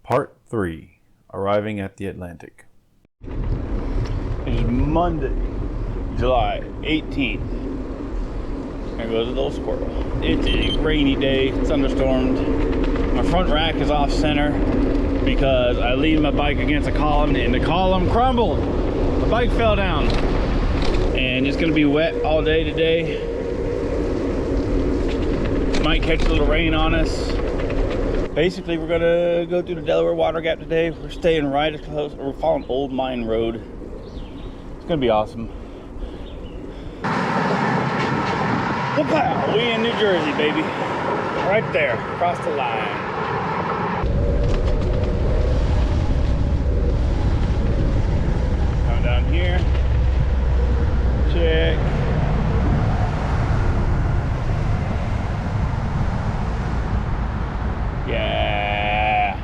Part 3, Arriving at the Atlantic. It is Monday, July 18th. There goes a little squirrel. It's a rainy day, thunderstormed. My front rack is off center because I leaned my bike against a column and the column crumbled. The bike fell down. And it's gonna be wet all day today. Might catch a little rain on us. Basically, we're gonna go through the Delaware Water Gap today. We're staying right as close, we're following Old Mine Road. It's gonna be awesome. Wow, we in New Jersey, baby. Right there, across the line. Coming down here. Check. Yeah.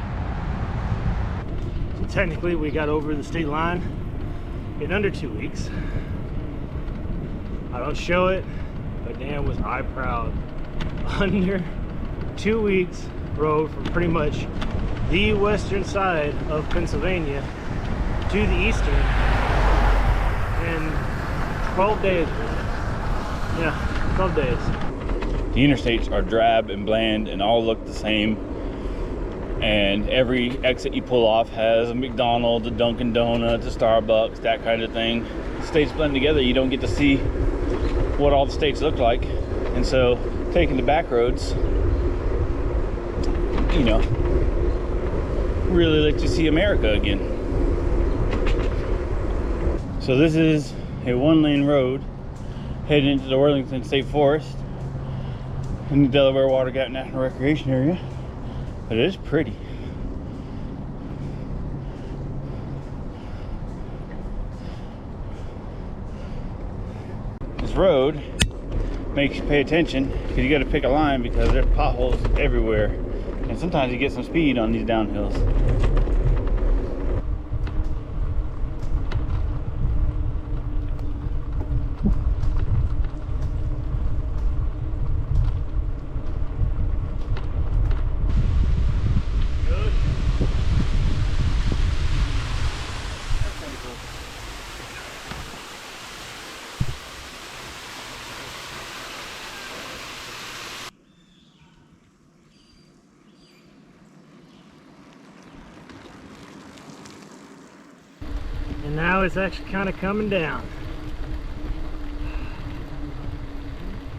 So technically we got over the state line in under 2 weeks. I don't show it, but damn was I proud. Under 2 weeks rode from pretty much the western side of Pennsylvania to the eastern in 12 days. Yeah, 12 days. The interstates are drab and bland and all look the same. And every exit you pull off has a McDonald's, a Dunkin' Donuts, a Starbucks, that kind of thing. The states blend together, you don't get to see what all the states look like. And so taking the back roads, you know, really lets you see America again. So this is a one-lane road heading into the Worthington State Forest in the Delaware Water Gap National Recreation Area. But it is pretty. This road makes you pay attention because you got to pick a line because there's potholes everywhere. And sometimes you get some speed on these downhills. And now it's actually kind of coming down.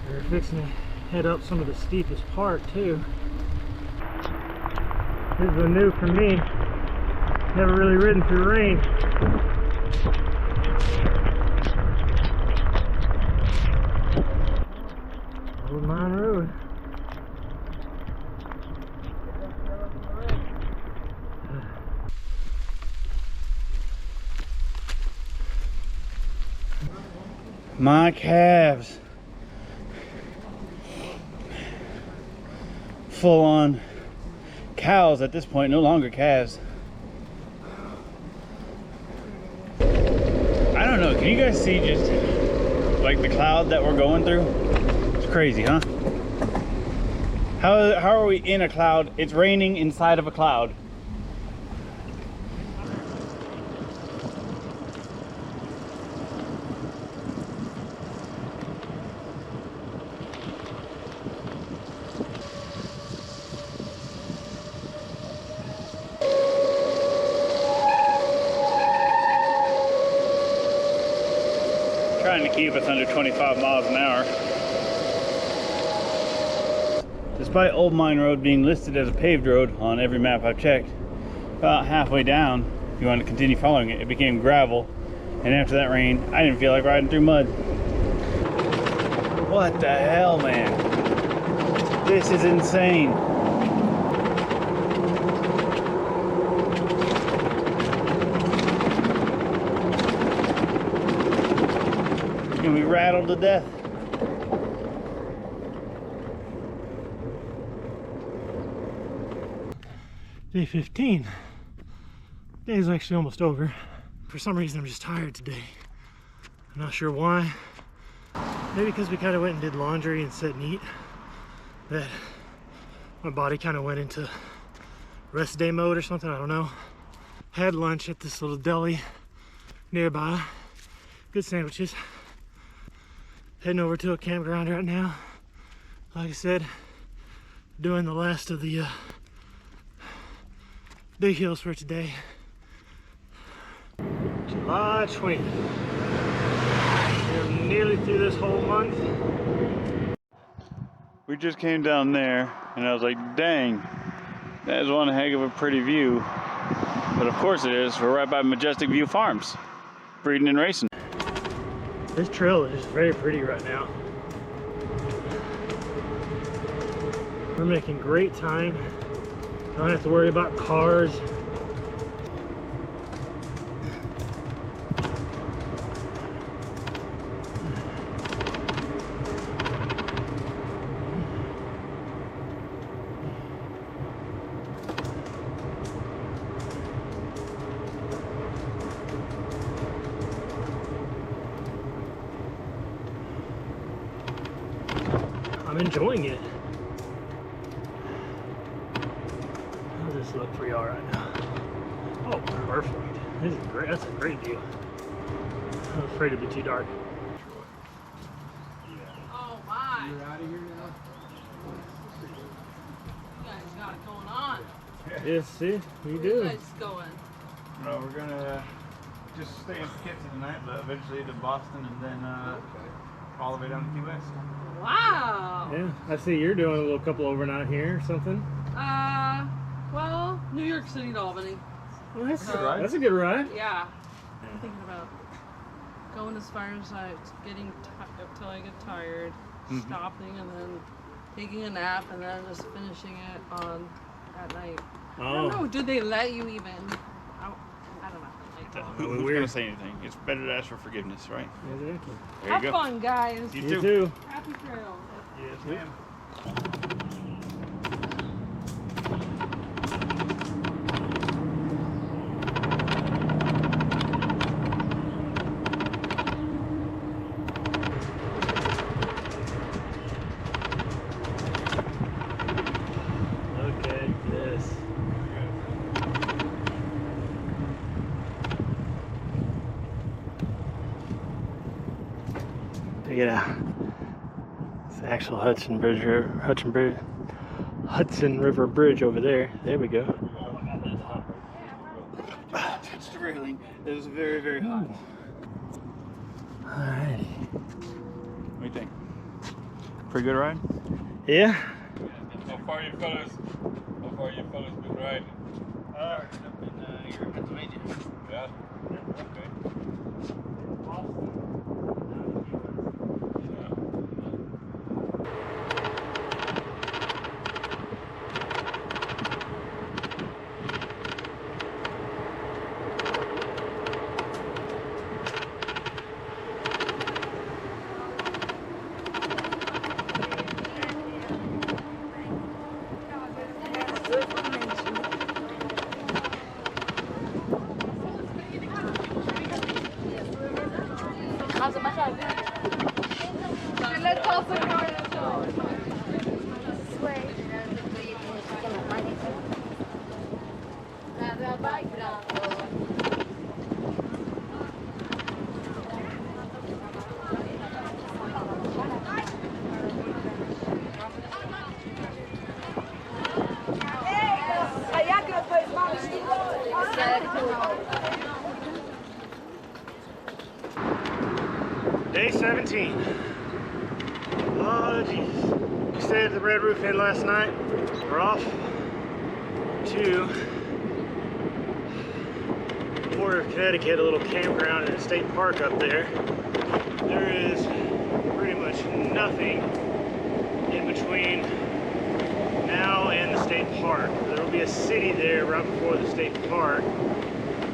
We're fixing to head up some of the steepest part too. This is new for me. Never really ridden through rain. Old Mine Road. My calves. Full on cows at this point, no longer calves. I don't know, can you guys see just like the cloud that we're going through? It's crazy, huh? How are we in a cloud? It's raining inside of a cloud. Trying to keep us under 25 miles an hour. Despite Old Mine Road being listed as a paved road on every map I've checked, about halfway down, if you want to continue following it, it became gravel. And after that rain, I didn't feel like riding through mud. What the hell, man? This is insane. We rattled to death. Day 15. Day is actually almost over. For some reason I'm just tired today. I'm not sure why. Maybe because we kind of went and did laundry and set neat, that my body kind of went into rest day mode or something, I don't know. Had lunch at this little deli nearby. Good sandwiches. Heading over to a campground right now. Like I said, doing the last of the big hills for today. July 20th. We're nearly through this whole month. We just came down there and I was like, dang, that is one heck of a pretty view. But of course it is. We're right by Majestic View Farms, breeding and racing. This trail is just very pretty right now. We're making great time. Don't have to worry about cars. I'm enjoying it. How's this look for y'all right now? Oh, perfect. This is great. That's a great view. I'm afraid it'd be too dark. Oh my! You're out of here now? You guys got it going on. Yeah, see? We Where you do. guys going? No, we're gonna just stay in Poughkeepsie tonight, but eventually to Boston and then all the way down to Key West. Wow! Yeah, I see you're doing a little couple overnight here or something. Well, New York City to Albany. Well, that's, Good ride. that's a good ride. Yeah. I'm thinking about going as far as getting till I get tired, stopping, and then taking a nap, and then just finishing it on at night. I don't know. Do they let you even? I don't know. Who's gonna say anything? It's better to ask for forgiveness, right? Exactly. There Have you go. fun, guys. You too. Happy trails. Yes, ma'am. Look at this. Check it out. It's the actual Hudson River Bridge over there. There we go. It's thrilling. It is very, very hot. Alrighty. What do you think? Pretty good ride? Yeah. How far you fellas been riding? You're in Pennsylvania. Yeah? Okay. Day 17. Oh, jeez. We stayed at the Red Roof Inn last night. We're off to the border of Connecticut, a little campground in a state park up there. There is pretty much nothing in between now and the state park. There will be a city there right before the state park,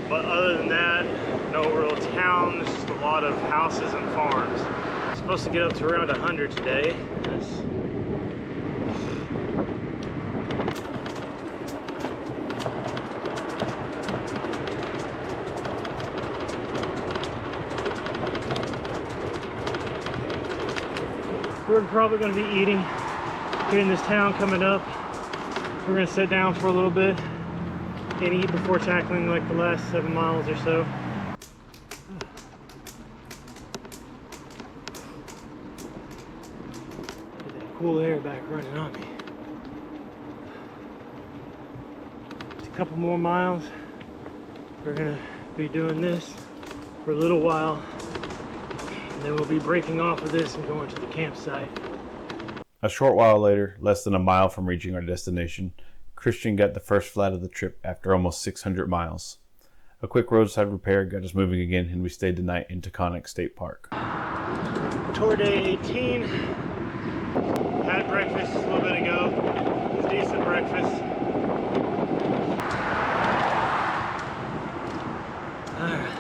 but other than that, no real town. There's just a lot of houses and farms. It's supposed to get up to around 100 today. We're probably going to be eating here in this town coming up. We're going to sit down for a little bit, and eat before tackling like the last 7 miles or so. Get that cool air back running on me. Just a couple more miles. We're gonna be doing this for a little while, and then we'll be breaking off of this and going to the campsite. A short while later, less than a mile from reaching our destination, Christian got the first flat of the trip after almost 600 miles. A quick roadside repair got us moving again, and we stayed the night in Taconic State Park. Tour day 18. Had breakfast just a little bit ago. It was decent breakfast. Alright.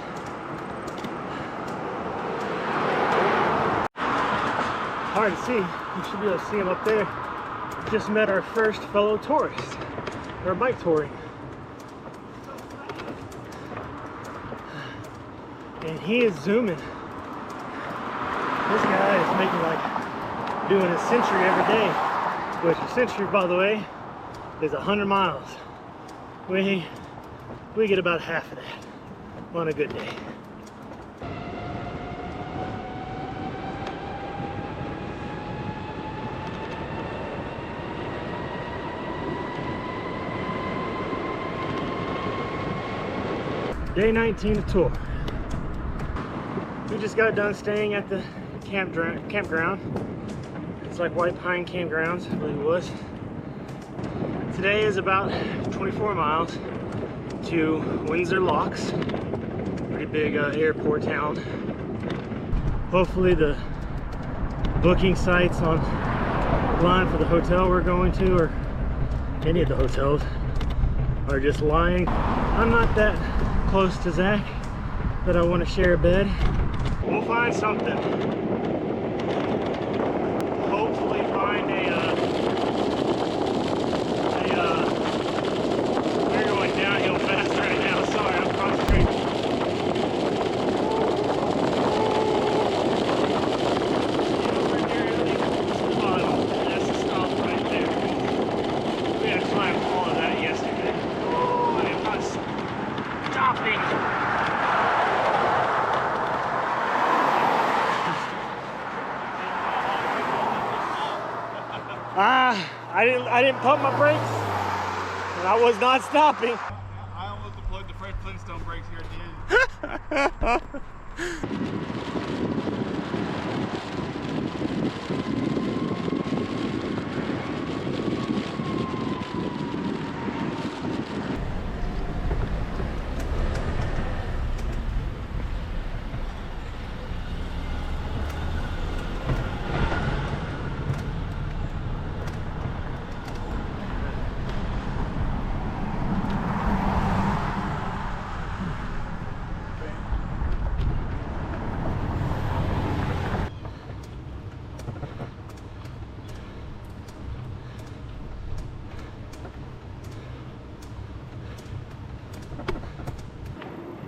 Hard to see. You should be able to see him up there. Just met our first fellow tourist. Or bike touring. And he is zooming. This guy is making like doing a century every day. Which a century, by the way, is 100 miles. We get about half of that on a good day. Day 19 of tour. We just got done staying at the campground. It's like White Pine Campgrounds, I believe it was. Today is about 24 miles to Windsor Locks. Pretty big airport town. Hopefully the booking sites online for the hotel we're going to, or any of the hotels, are just lying. I'm not that close to Zach that I want to share a bed. We'll find something. Hopefully find we're going downhill fast right now. Sorry, I'm concentrating. Over near the bottom. That's the stop right there. We had to climb all of that yesterday. I am not stopping. I didn't pump my brakes, and I was not stopping. I almost deployed the Fred Flintstone brakes here at the end.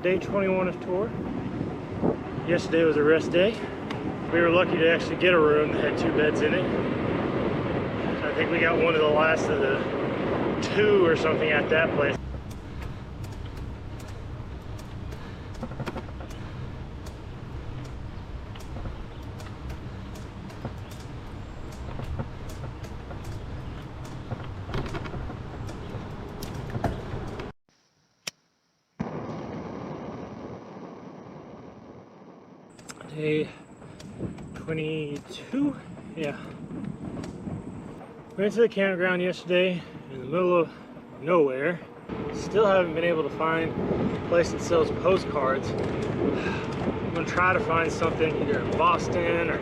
Day 21 of tour. Yesterday was a rest day. We were lucky to actually get a room that had 2 beds in it. I think we got one of the last of the 2 or something at that place. Day 22, yeah. Went to the campground yesterday in the middle of nowhere. Still haven't been able to find a place that sells postcards. I'm gonna try to find something either in Boston or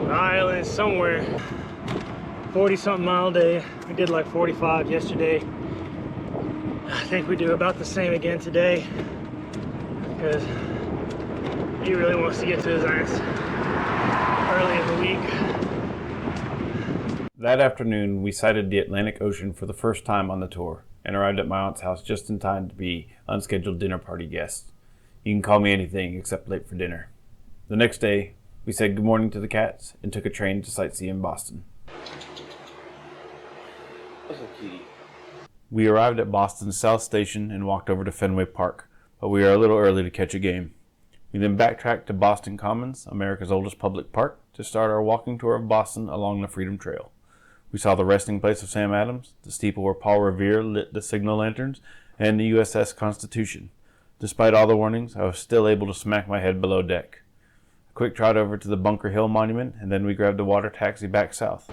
Rhode Island, somewhere. 40-something mile day. We did like 45 yesterday. I think we do about the same again today, because he really wants to get to his ass early in the week. That afternoon, we sighted the Atlantic Ocean for the first time on the tour and arrived at my aunt's house just in time to be unscheduled dinner party guests. You can call me anything except late for dinner. The next day, we said good morning to the cats and took a train to sightsee in Boston. What's up, kitty? We arrived at Boston's South Station and walked over to Fenway Park, but we are a little early to catch a game. We then backtracked to Boston Commons, America's oldest public park, to start our walking tour of Boston along the Freedom Trail. We saw the resting place of Sam Adams, the steeple where Paul Revere lit the signal lanterns, and the USS Constitution. Despite all the warnings, I was still able to smack my head below deck. A quick trot over to the Bunker Hill Monument, and then we grabbed a water taxi back south.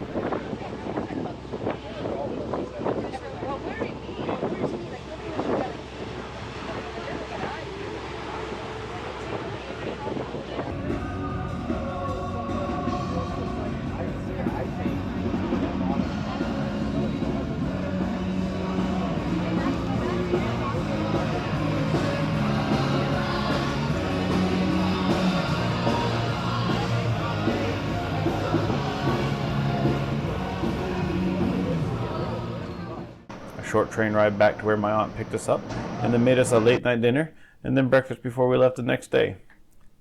Short train ride back to where my aunt picked us up, and then made us a late night dinner, and then breakfast before we left the next day.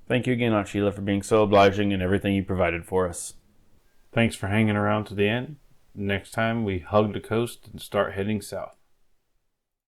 Thank you again, Aunt Sheila, for being so obliging and everything you provided for us. Thanks for hanging around to the end. Next time we hug the coast and start heading south.